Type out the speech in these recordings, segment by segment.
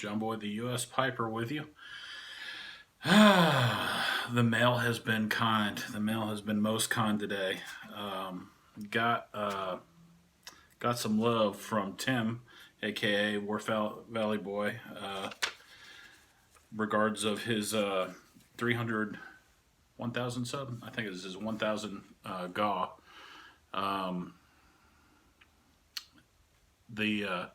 John Boy, the U.S. Piper, with you. The mail has been kind. The mail has been most kind today. Um, got got some love from Tim, aka WharfeValleyBoy, regards of his 300 1,000 sub. I think it was his 1,000 GAW. Um, the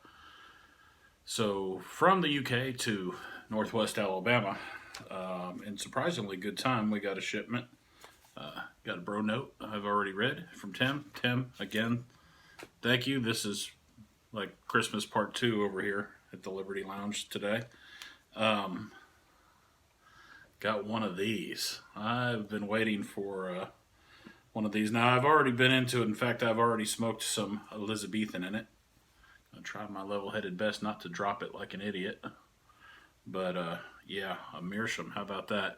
So from the UK to Northwest Alabama, in surprisingly good time, we got a shipment. Got a bro note I've already read from Tim. Tim, again, thank you. This is like Christmas part two over here at the Liberty Lounge today. Um, got one of these. I've been waiting for one of these. Now, I've already been into it. In fact, I've already smoked some Elizabethan in it. I try my level-headed best not to drop it like an idiot. But, yeah, a meerschaum. How about that?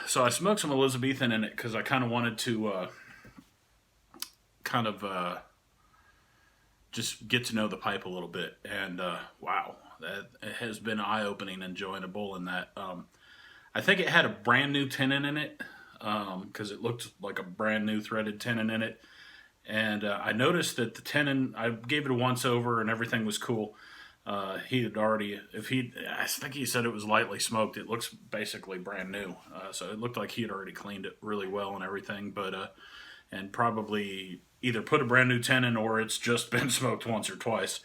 So I smoked some Elizabethan in it because I kind of wanted to just get to know the pipe a little bit. And, wow, that it has been eye-opening, enjoyable in that. I think it had a brand new tenon in it because it looked like a brand new threaded tenon in it. And I noticed that the tenon, I gave it a once over and everything was cool. He had already, I think he said it was lightly smoked. It looks basically brand new. So it looked like he had already cleaned it really well and everything. But, and probably either put a brand new tenon or it's just been smoked once or twice,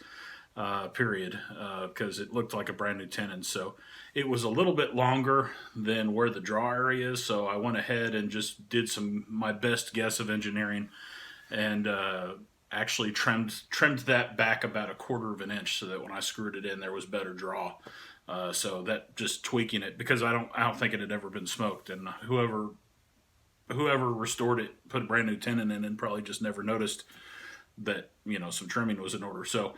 period. Because it looked like a brand new tenon. So it was a little bit longer than where the draw area is. So I went ahead and just did my best guess of engineering and actually trimmed that back about 1/4 of an inch so that when I screwed it in there was better draw. So that just tweaking it because I don't think it had ever been smoked, and whoever restored it put a brand new tenon in and probably just never noticed that some trimming was in order. So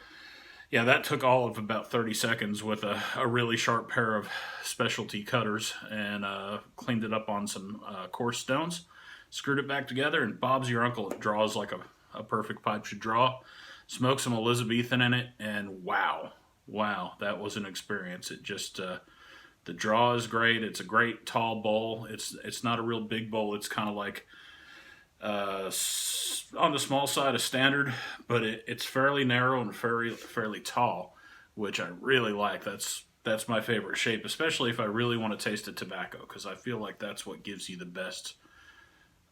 yeah, that took all of about 30 seconds with a really sharp pair of specialty cutters and cleaned it up on some coarse stones. Screwed it back together, and Bob's your uncle. It draws like a perfect pipe should draw. Smoked some Elizabethan in it, and wow, that was an experience. It just the draw is great. It's a great tall bowl. It's not a real big bowl. It's kind of like on the small side of standard, but it's fairly narrow and fairly tall, which I really like. That's my favorite shape, especially if I really want to taste the tobacco, because I feel like that's what gives you the best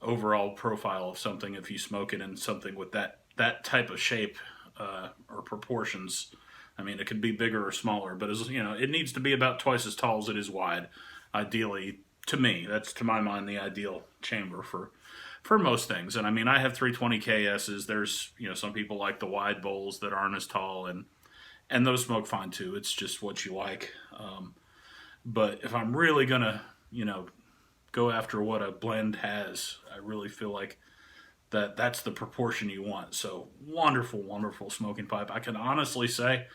overall profile of something if you smoke it in something with that type of shape or proportions. I mean, it could be bigger or smaller, but it needs to be about twice as tall as it is wide. Ideally, to me, that's to my mind the ideal chamber for most things. And I mean, I have 320 KSs. There's some people like the wide bowls that aren't as tall, and those smoke fine too. It's just what you like. But if I'm really gonna go after what a blend has, I really feel like that's the proportion you want. So wonderful smoking pipe. I can honestly say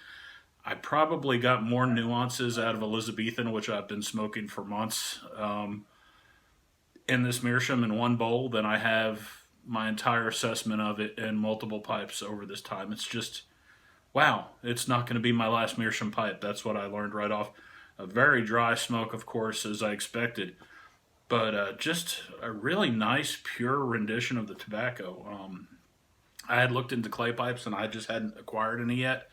I probably got more nuances out of Elizabethan, which I've been smoking for months, in this meerschaum in one bowl than I have my entire assessment of it in multiple pipes over this time. It's just, wow, it's not going to be my last meerschaum pipe. That's what I learned right off. A very dry smoke, of course, as I expected. But just a really nice, pure rendition of the tobacco. I had looked into clay pipes and I just hadn't acquired any yet.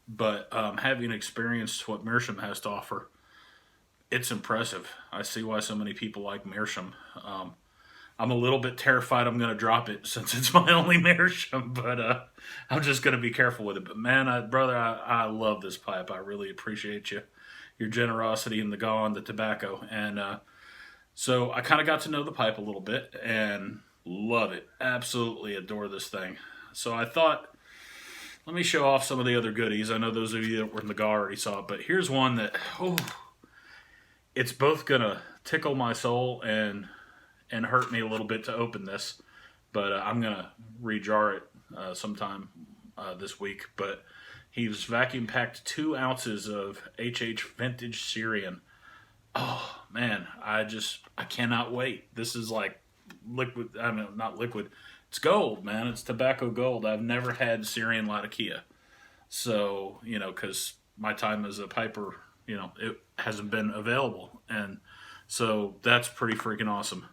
But having experienced what meerschaum has to offer, it's impressive. I see why so many people like meerschaum. I'm a little bit terrified I'm going to drop it since it's my only meerschaum, but I'm just going to be careful with it. But man, brother, I love this pipe. I really appreciate your generosity in the GAW and the tobacco. And so I kind of got to know the pipe a little bit and love it. Absolutely adore this thing. So I thought, let me show off some of the other goodies. I know those of you that were in the GAW already saw it, but here's one that, it's both going to tickle my soul and hurt me a little bit to open this. But I'm going to rejar it sometime this week. But he's vacuum packed 2 ounces of HH Vintage Syrian. Oh man, I cannot wait. This is like liquid. I mean, not liquid. It's gold, man. It's tobacco gold. I've never had Syrian Latakia. So, because my time as a piper, it hasn't been available, and so that's pretty freaking awesome.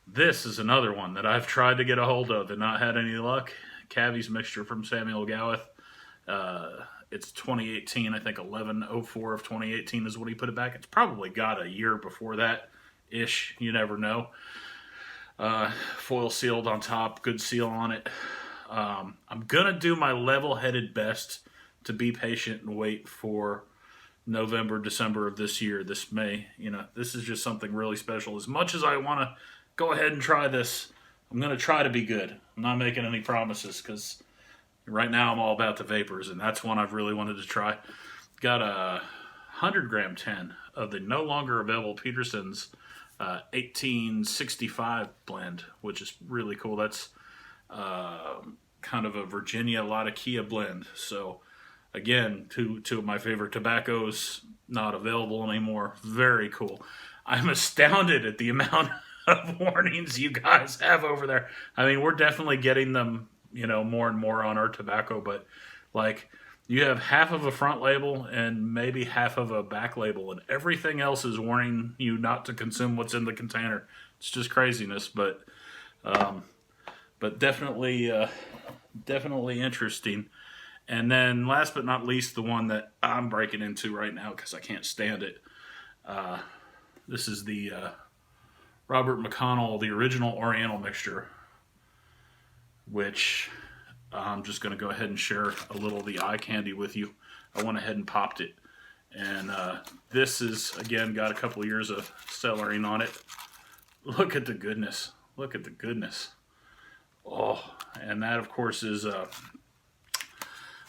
This is another one that I've tried to get a hold of and not had any luck. Cavi's mixture from Samuel Gawith. It's 2018, I think 11/04 of 2018 is what he put it back. It's probably got a year before that ish. You never know. Foil sealed on top, good seal on it. I'm gonna do my level-headed best to be patient and wait for November, December of this year. This May, this is just something really special. As much as I want to go ahead and try this, I'm gonna try to be good. I'm not making any promises because right now I'm all about the vapors, and that's one I've really wanted to try. Got a 100-gram tin of the no longer available Peterson's 1865 blend, which is really cool. That's kind of a Virginia Latakia blend. So again, two of my favorite tobaccos not available anymore. Very cool. I'm astounded at the amount of warnings you guys have over there. I mean, we're definitely getting them, more and more on our tobacco, but like you have half of a front label and maybe half of a back label, and everything else is warning you not to consume what's in the container. It's just craziness, but definitely interesting. And then last but not least, the one that I'm breaking into right now because I can't stand it. This is the Robert McConnell, the original Oriental mixture, which I'm just going to go ahead and share a little of the eye candy with you. I went ahead and popped it. And this is, again, got a couple years of cellaring on it. Look at the goodness. Look at the goodness. Oh, and that, of course, is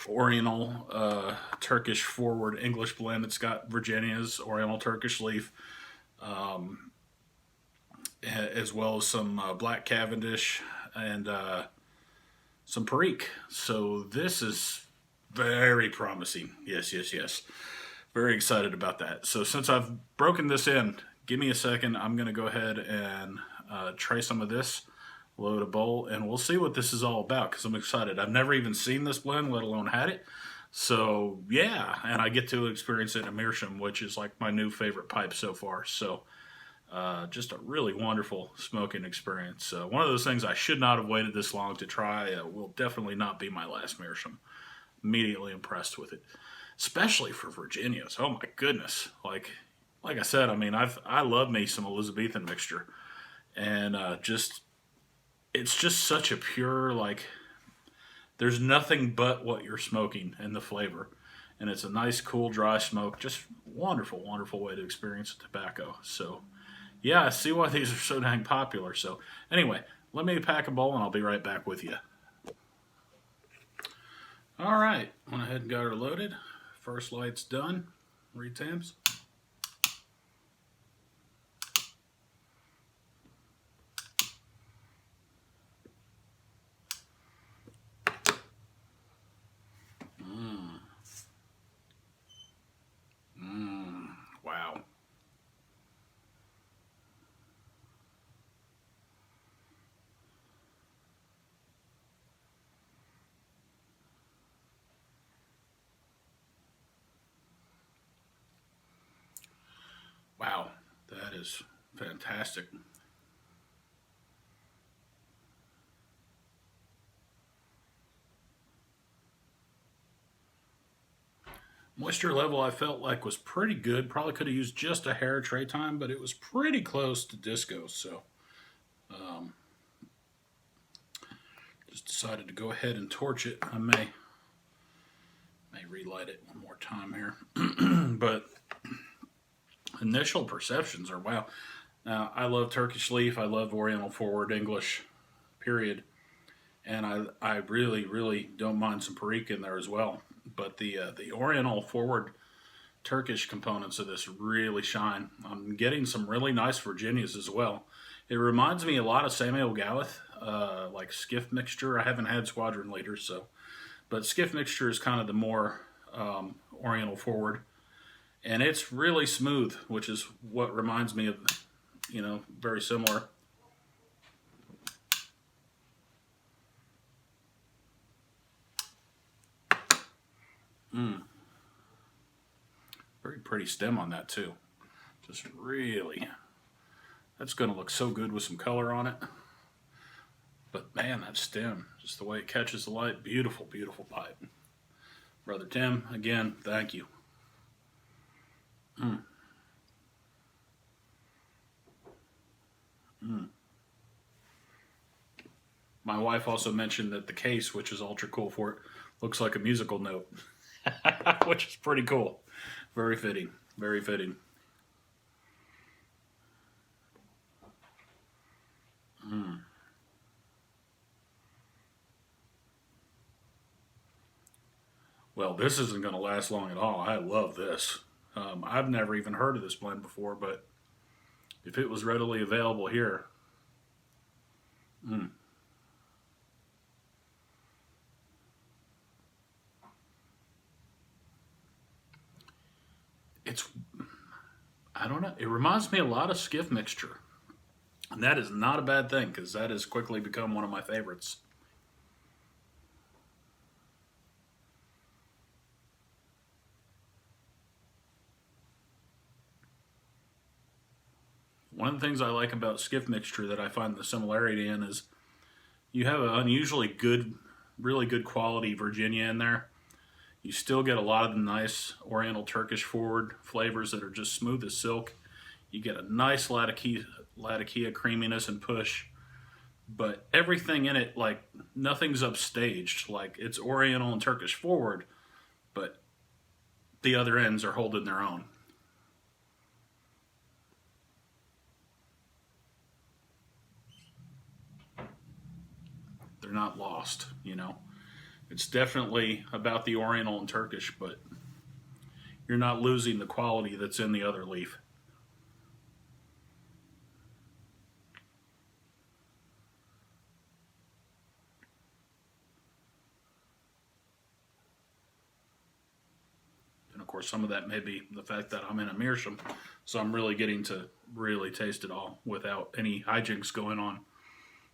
Oriental Turkish forward English blend. It's got Virginia's Oriental Turkish leaf, as well as some black Cavendish and some Perique. So this is very promising. Yes. Very excited about that. So since I've broken this in, give me a second. I'm going to go ahead and try some of this, load a bowl, and we'll see what this is all about because I'm excited. I've never even seen this blend, let alone had it. So yeah, and I get to experience it in a meerschaum, which is like my new favorite pipe so far. So just a really wonderful smoking experience. One of those things I should not have waited this long to try. Will definitely not be my last meerschaum. Immediately impressed with it, especially for Virginia's. Oh my goodness! Like I said, I mean, I love me some Elizabethan mixture, and it's just such a pure, like, there's nothing but what you're smoking and the flavor, and it's a nice, cool, dry smoke. Just wonderful, wonderful way to experience tobacco. So yeah, I see why these are so dang popular. So anyway, let me pack a bowl and I'll be right back with you. All right, went ahead and got her loaded. First light's done. Retamps. Wow. Wow, that is fantastic. Moisture level I felt like was pretty good. Probably could have used just a hair of tray time, but it was pretty close to disco. So just decided to go ahead and torch it. I may relight it one more time here. But initial perceptions are wow. Now, I love Turkish leaf. I love Oriental forward English, period. And I really, really don't mind some Perique in there as well. But the Oriental forward Turkish components of this really shine. I'm getting some really nice Virginias as well. It reminds me a lot of Samuel Gawith, like Skiff mixture. I haven't had Squadron Leader, but Skiff mixture is kind of the more Oriental forward. And it's really smooth, which is what reminds me of, very similar. Very pretty stem on that too. Just really, that's going to look so good with some color on it. But man, that stem, just the way it catches the light, beautiful, beautiful pipe. Brother Tim, again, thank you. Mm. Mm. My wife also mentioned that the case, which is ultra cool for it, looks like a musical note, which is pretty cool. Very fitting. Very fitting. Mm. Well, this isn't going to last long at all. I love this. I've never even heard of this blend before, but if it was readily available here, mm, it's, I don't know, it reminds me a lot of skiff mixture. And that is not a bad thing because that has quickly become one of my favorites. One of the things I like about skiff mixture that I find the similarity in is you have an unusually good, really good quality Virginia in there. You still get a lot of the nice Oriental Turkish forward flavors that are just smooth as silk. You get a nice Latakia creaminess and push, but everything in it, like nothing's upstaged. Like it's Oriental and Turkish forward, but the other ends are holding their own. They're not lost, you know. It's definitely about the Oriental and Turkish, but you're not losing the quality that's in the other leaf. And of course, some of that may be the fact that I'm in a meerschaum, so I'm really getting to really taste it all without any hijinks going on.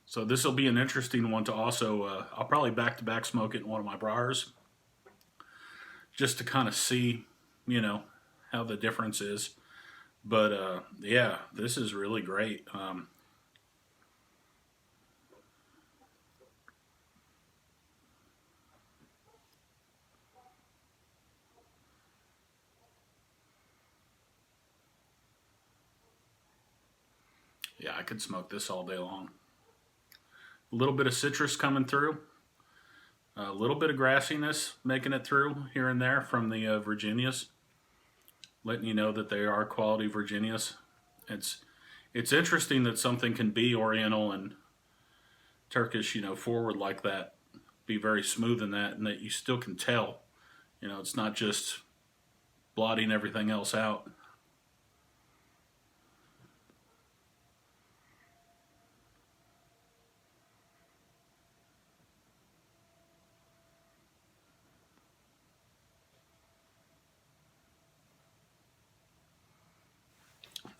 So this will be an interesting one to also, I'll probably back-to-back smoke it in one of my briars just to kind of see, you know, how the difference is. But yeah, this is really great. Yeah, I could smoke this all day long. A little bit of citrus coming through, a little bit of grassiness making it through here and there from the Virginias, letting you know that they are quality Virginias. It's it's interesting that something can be Oriental and Turkish, you know, forward like that, be very smooth in that, and that you still can tell. You know, it's not just blotting everything else out.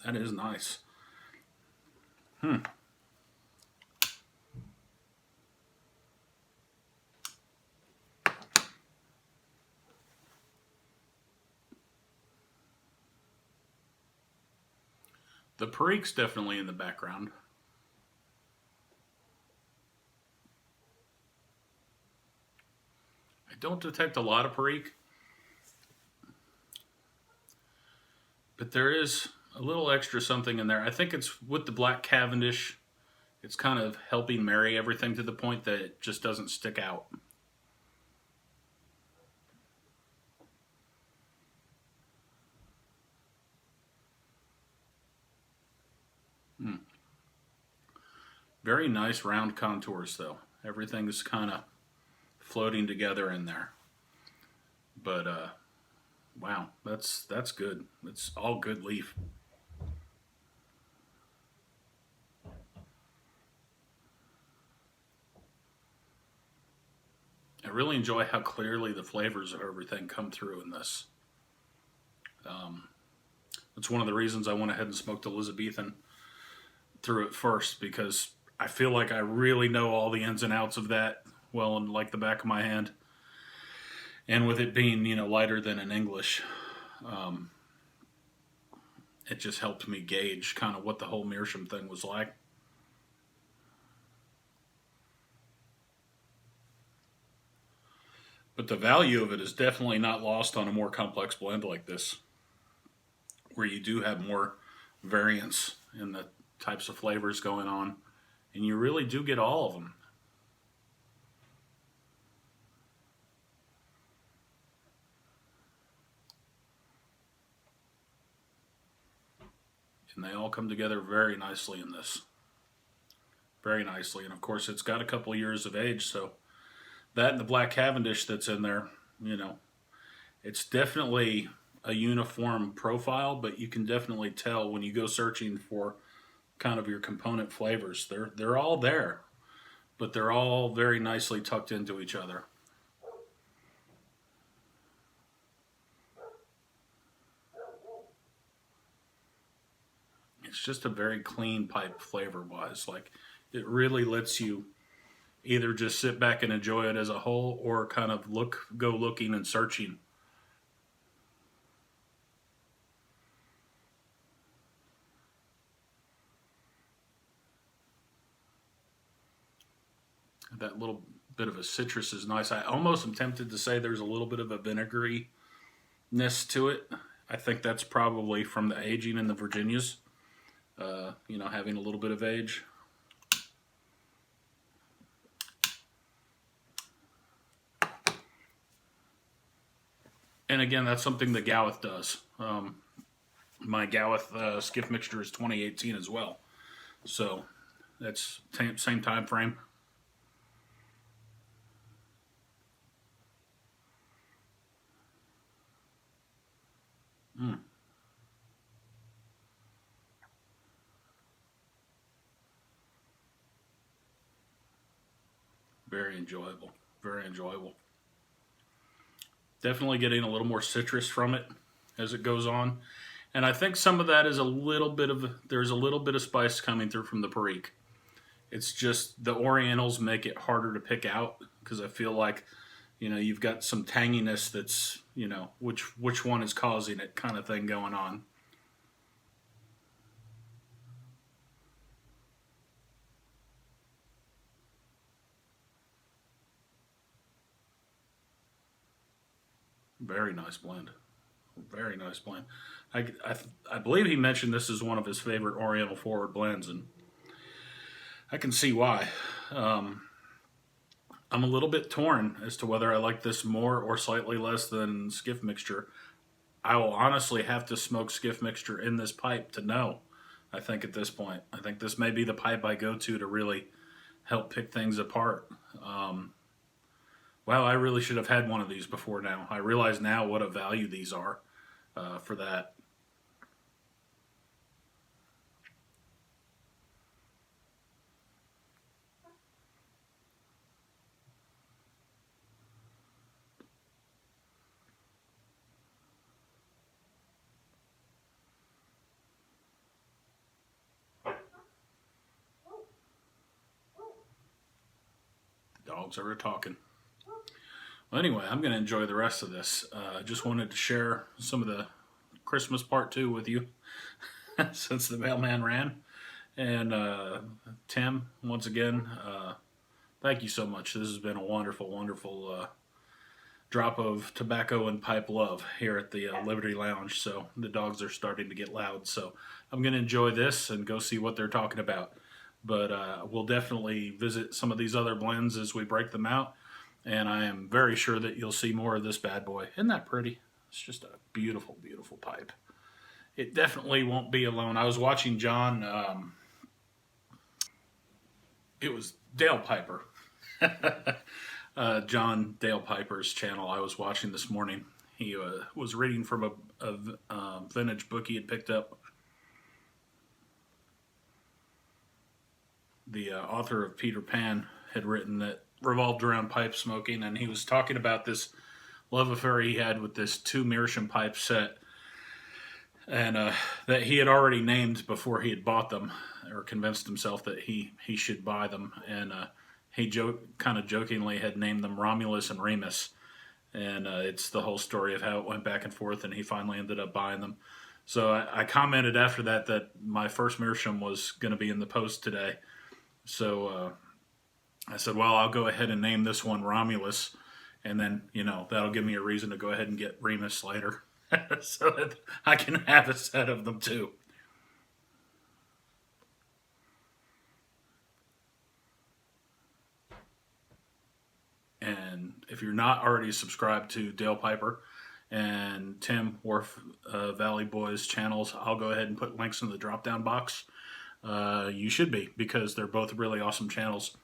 That is nice. Hmm. The Perique's definitely in the background. I don't detect a lot of Perique, but there is a little extra something in there. I think it's with the Black Cavendish. It's kind of helping marry everything to the point that it just doesn't stick out. Hmm. Very nice round contours though. Everything's kind of floating together in there. But wow, that's good. It's all good leaf. I really enjoy how clearly the flavors of everything come through in this. Um, that's one of the reasons I went ahead and smoked Elizabethan through it first because I feel like I really know all the ins and outs of that well in like the back of my hand. And with it being, you know, lighter than an English, um, it just helped me gauge kind of what the whole meerschaum thing was like. But the value of it is definitely not lost on a more complex blend like this, where you do have more variance in the types of flavors going on, and you really do get all of them. And they all come together very nicely in this. Very nicely. And of course, it's got a couple years of age, so that and the black Cavendish that's in there, you know, it's definitely a uniform profile, but you can definitely tell when you go searching for kind of your component flavors. They're all there, but they're all very nicely tucked into each other. It's just a very clean pipe flavor wise. Like it really lets you either just sit back and enjoy it as a whole or kind of go looking and searching. That little bit of a citrus is nice. I almost am tempted to say there's a little bit of a vinegaryness to it. I think that's probably from the aging in the Virginias, you know, having a little bit of age. And again, that's something that Gowith does. My Gowith skiff mixture is 2018 as well. So that's same time frame. Mm, very enjoyable. Very enjoyable. Definitely getting a little more citrus from it as it goes on. And I think some of that is there's a little bit of spice coming through from the Perique. It's just the Orientals make it harder to pick out because I feel like, you know, you've got some tanginess that's, you know, which one is causing it kind of thing going on. Very nice blend. Very nice blend. I believe he mentioned this is one of his favorite Oriental forward blends, and I can see why. Um, I'm a little bit torn as to whether I like this more or slightly less than Skiff Mixture. I will honestly have to smoke Skiff Mixture in this pipe to know. I think at this point, I think this may be the pipe I go to really help pick things apart. Um, wow, I really should have had one of these before now. I realize now what a value these are for that. The dogs are talking. Well, anyway, I'm going to enjoy the rest of this. Just wanted to share some of the Christmas part two with you since the mailman ran. And Tim, once again, thank you so much. This has been a wonderful, wonderful drop of tobacco and pipe love here at the Liberty Lounge. So the dogs are starting to get loud. So I'm going to enjoy this and go see what they're talking about. But we'll definitely visit some of these other blends as we break them out. And I am very sure that you'll see more of this bad boy. Isn't that pretty? It's just a beautiful, beautiful pipe. It definitely won't be alone. I was watching John. It was DalePiper. John DalePiper's channel I was watching this morning. He was reading from a vintage book he had picked up. The author of Peter Pan had written that revolved around pipe smoking, and he was talking about this love affair he had with this two meerschaum pipe set, and that he had already named before he had bought them, or convinced himself that he should buy them, and he kind of jokingly had named them Romulus and Remus, and it's the whole story of how it went back and forth, and he finally ended up buying them. So I commented after that my first meerschaum was going to be in the post today. So I said, well, I'll go ahead and name this one Romulus, and then that'll give me a reason to go ahead and get Remus later, so that I can have a set of them too. And if you're not already subscribed to DalePiper and Tim Wharf Valley Boys channels, I'll go ahead and put links in the drop down box. You should be, because they're both really awesome channels.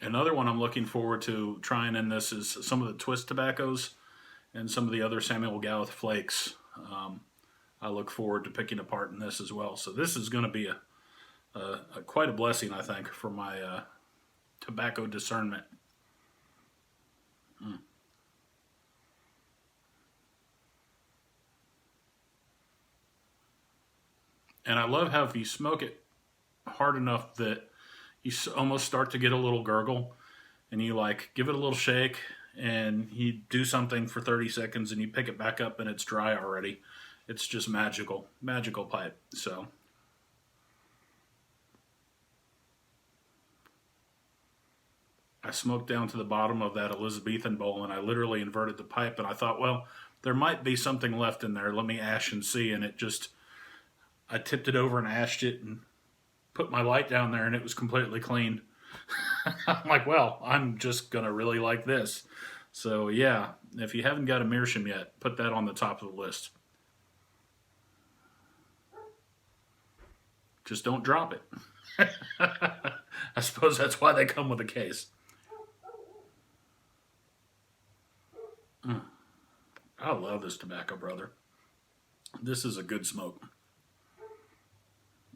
Another one I'm looking forward to trying in this is some of the twist tobaccos and some of the other Samuel Gawith flakes. I look forward to picking apart in this as well. So this is going to be quite a blessing, I think, for my tobacco discernment. And I love how if you smoke it hard enough that you almost start to get a little gurgle, and you like give it a little shake, and you do something for 30 seconds, and you pick it back up, and it's dry already. It's just magical, magical pipe. So I smoked down to the bottom of that Elizabethan bowl, and I literally inverted the pipe, and I thought, well, there might be something left in there. Let me ash and see. And I tipped it over and ashed it and put my light down there, and it was completely clean. I'm like, well, I'm just going to really like this. So yeah, if you haven't got a meerschaum yet, put that on the top of the list. Just don't drop it. I suppose that's why they come with a case. I love this tobacco, brother. This is a good smoke.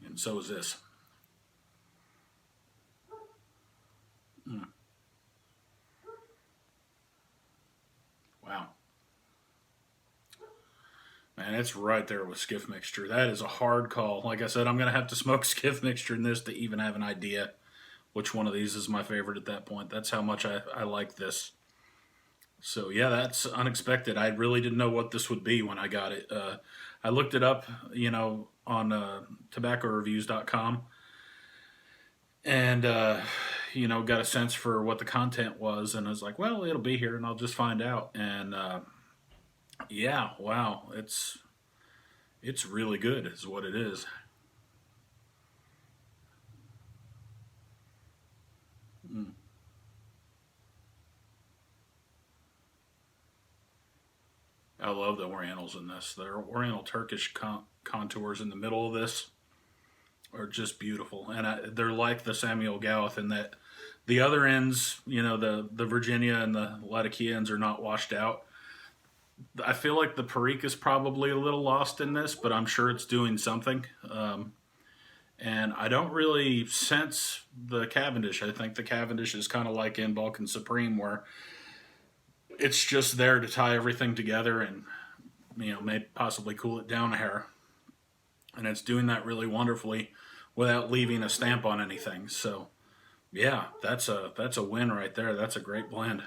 And so is this. Wow. Man, it's right there with skiff mixture. That is a hard call. Like I said, I'm going to have to smoke skiff mixture in this to even have an idea which one of these is my favorite at that point. That's how much I like this. So yeah, that's unexpected. I really didn't know what this would be when I got it. I looked it up, on tobaccoreviews.com, and got a sense for what the content was, and I was like, well, it'll be here, and I'll just find out. And yeah, wow, it's really good, is what it is. Mm. I love the Orientals in this. The Oriental Turkish contours in the middle of this are just beautiful, and they're like the Samuel Gawith in that the other ends, the Virginia and the Latakia ends are not washed out. I feel like the Perique is probably a little lost in this, but I'm sure it's doing something. And I don't really sense the Cavendish. I think the Cavendish is kind of like in Balkan Supreme, where it's just there to tie everything together and maybe possibly cool it down a hair. And it's doing that really wonderfully without leaving a stamp on anything. So yeah, that's a win right there. That's a great blend.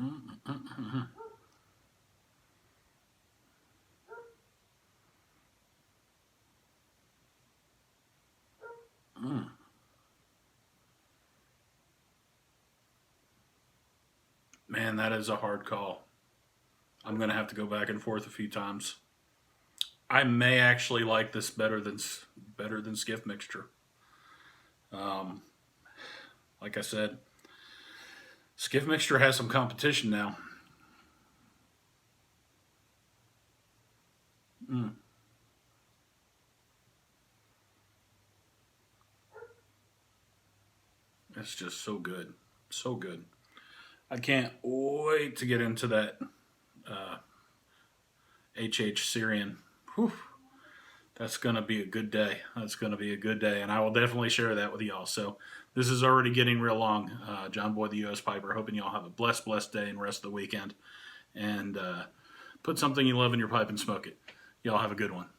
Mm-mm-mm-mm. Mm. Man, that is a hard call. I'm gonna have to go back and forth a few times. I may actually like this better than skiff mixture. Um, like I said, skiff mixture has some competition now. Mm, it's just so good, so good. I can't wait to get into that uh, HH Syrian. Whew, that's gonna be a good day. That's gonna be a good day, and I will definitely share that with y'all. So this is already getting real long. John Boy, the U.S. Piper, hoping y'all have a blessed, blessed day and rest of the weekend. And put something you love in your pipe and smoke it. Y'all have a good one.